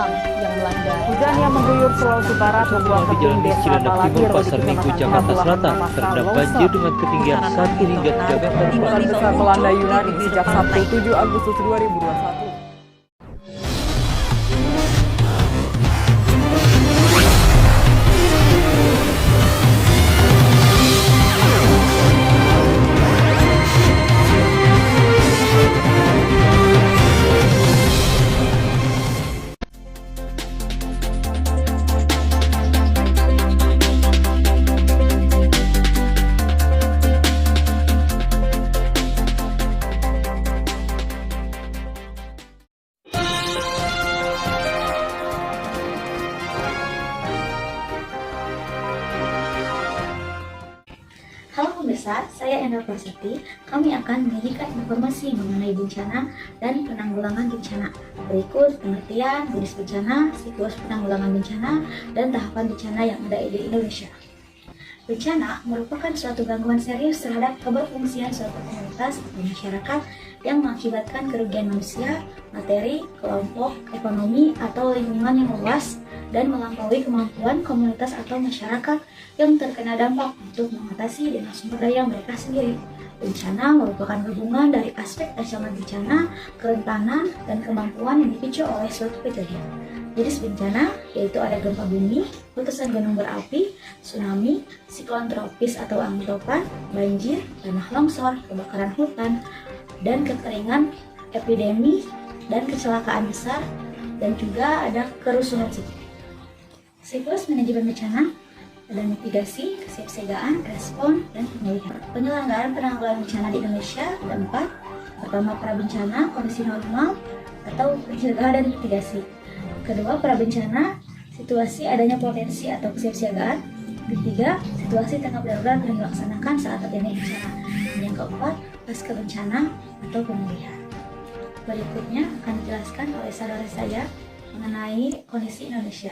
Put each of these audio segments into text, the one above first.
yang melanda. Hujan yang mengguyur Sulawesi Barat membuat Jalan desa Cilandak Timur, Balagir Pasar Minggu, Jakarta Selatan terendam banjir dengan ketinggian 1 hingga 3 meter. Hujan besar melanda Yunani sejak Sabtu 7 Agustus 2021. Halo pemirsa, saya Endra Prasetya. Kami akan menyajikan informasi mengenai bencana dan penanggulangan bencana. Berikut pengertian jenis bencana, siklus penanggulangan bencana, dan tahapan bencana yang ada di Indonesia. Bencana merupakan suatu gangguan serius terhadap keberfungsian suatu komunitas atau masyarakat yang mengakibatkan kerugian manusia, materi, kelompok, ekonomi, atau lingkungan yang luas dan melampaui kemampuan komunitas atau masyarakat yang terkena dampak untuk mengatasi dengan sumber daya mereka sendiri. Bencana merupakan gabungan dari aspek ancaman bencana, kerentanan, dan kemampuan yang dipicu oleh suatu kejadian. Jenis bencana yaitu ada gempa bumi, letusan gunung berapi, tsunami, siklon tropis atau angin topan, banjir, tanah longsor, kebakaran hutan, dan kekeringan, epidemi, dan kecelakaan besar, dan juga ada kerusuhan sipil. Siklus manajemen bencana ada mitigasi, kesiapsiagaan, respon, dan pemulihan. Penyelenggaraan penanggulangan bencana di Indonesia ada 4. Pertama, prabencana, kondisi normal, atau pencegahan dan mitigasi. Kedua, prabencana, situasi adanya potensi atau kesiapsiagaan. Ketiga, situasi tanggap darurat yang dilaksanakan saat terjadi bencana. Dan yang keempat, pasca bencana atau pemulihan. Berikutnya akan dijelaskan oleh saudara saya mengenai kondisi Indonesia.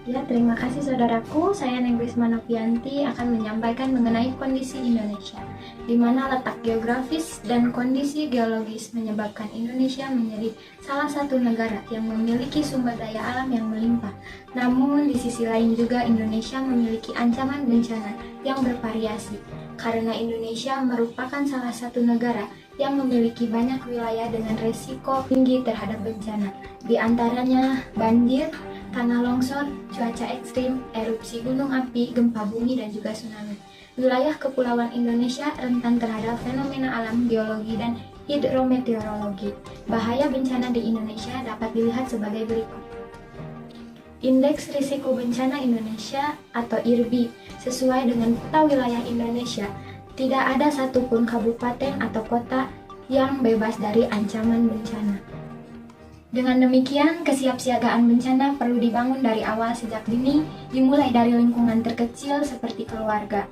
Ya, terima kasih saudaraku. Saya Nengrisma Novianti akan menyampaikan mengenai kondisi Indonesia, di mana letak geografis dan kondisi geologis menyebabkan Indonesia menjadi salah satu negara yang memiliki sumber daya alam yang melimpah. Namun, di sisi lain juga Indonesia memiliki ancaman bencana yang bervariasi, karena Indonesia merupakan salah satu negara yang memiliki banyak wilayah dengan resiko tinggi terhadap bencana, di antaranya banjir, tanah longsor, cuaca ekstrim, erupsi gunung api, gempa bumi, dan juga tsunami. Wilayah kepulauan Indonesia rentan terhadap fenomena alam, geologi, dan hidrometeorologi. Bahaya bencana di Indonesia dapat dilihat sebagai berikut. Indeks Risiko Bencana Indonesia atau IRBI sesuai dengan peta wilayah Indonesia, tidak ada satupun kabupaten atau kota yang bebas dari ancaman bencana. Dengan demikian, kesiapsiagaan bencana perlu dibangun dari awal sejak dini, dimulai dari lingkungan terkecil seperti keluarga.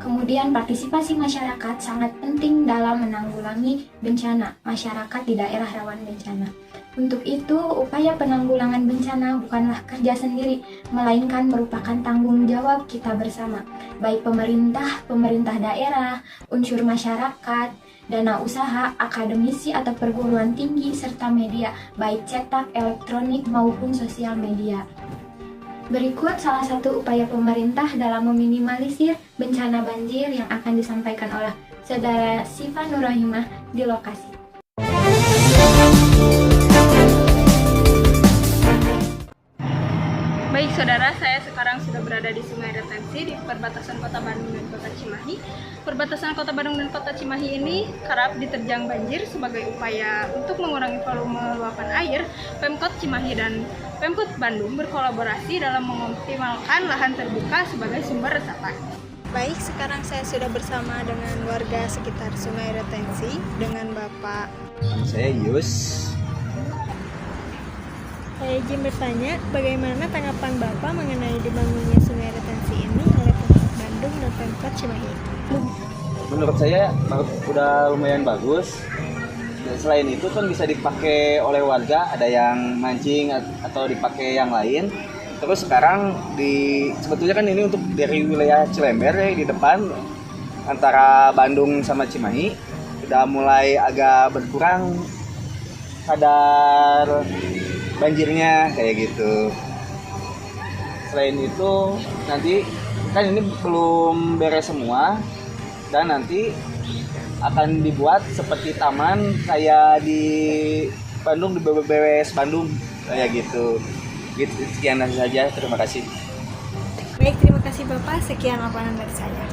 Kemudian partisipasi masyarakat sangat penting dalam menanggulangi bencana masyarakat di daerah rawan bencana. Untuk itu, upaya penanggulangan bencana bukanlah kerja sendiri, melainkan merupakan tanggung jawab kita bersama, baik pemerintah daerah, unsur masyarakat, dana usaha, akademisi atau perguruan tinggi, serta media, baik cetak, elektronik, maupun sosial media. Berikut salah satu upaya pemerintah dalam meminimalisir bencana banjir yang akan disampaikan oleh Saudara Siva Nurrahimah di lokasi. Baik saudara, saya sekarang sudah berada di Sungai Retensi di perbatasan Kota Bandung dan Kota Cimahi. Perbatasan Kota Bandung dan Kota Cimahi ini kerap diterjang banjir. Sebagai upaya untuk mengurangi volume luapan air, Pemkot Cimahi dan Pemkot Bandung berkolaborasi dalam mengoptimalkan lahan terbuka sebagai sumber resapan. Baik, sekarang saya sudah bersama dengan warga sekitar Sungai Retensi dengan Bapak. Saya Yus. Saya izin bertanya, bagaimana tanggapan Bapak mengenai dibangunnya Sungai Retensi ini oleh Pemkot Bandung dan Pemkot Cimahi? Menurut saya udah lumayan bagus. Dan selain itu kan bisa dipakai oleh warga, ada yang mancing atau dipakai yang lain. Terus sekarang sebetulnya kan ini untuk dari wilayah Cilember ya, di depan antara Bandung sama Cimahi udah mulai agak berkurang kadar banjirnya kayak gitu. Selain itu nanti kan ini belum beres semua, dan nanti akan dibuat seperti taman kayak di Bandung, di BBBS Bandung kayak gitu. Sekian saja, terima kasih. Baik, terima kasih Bapak. Sekian laporan dari saya.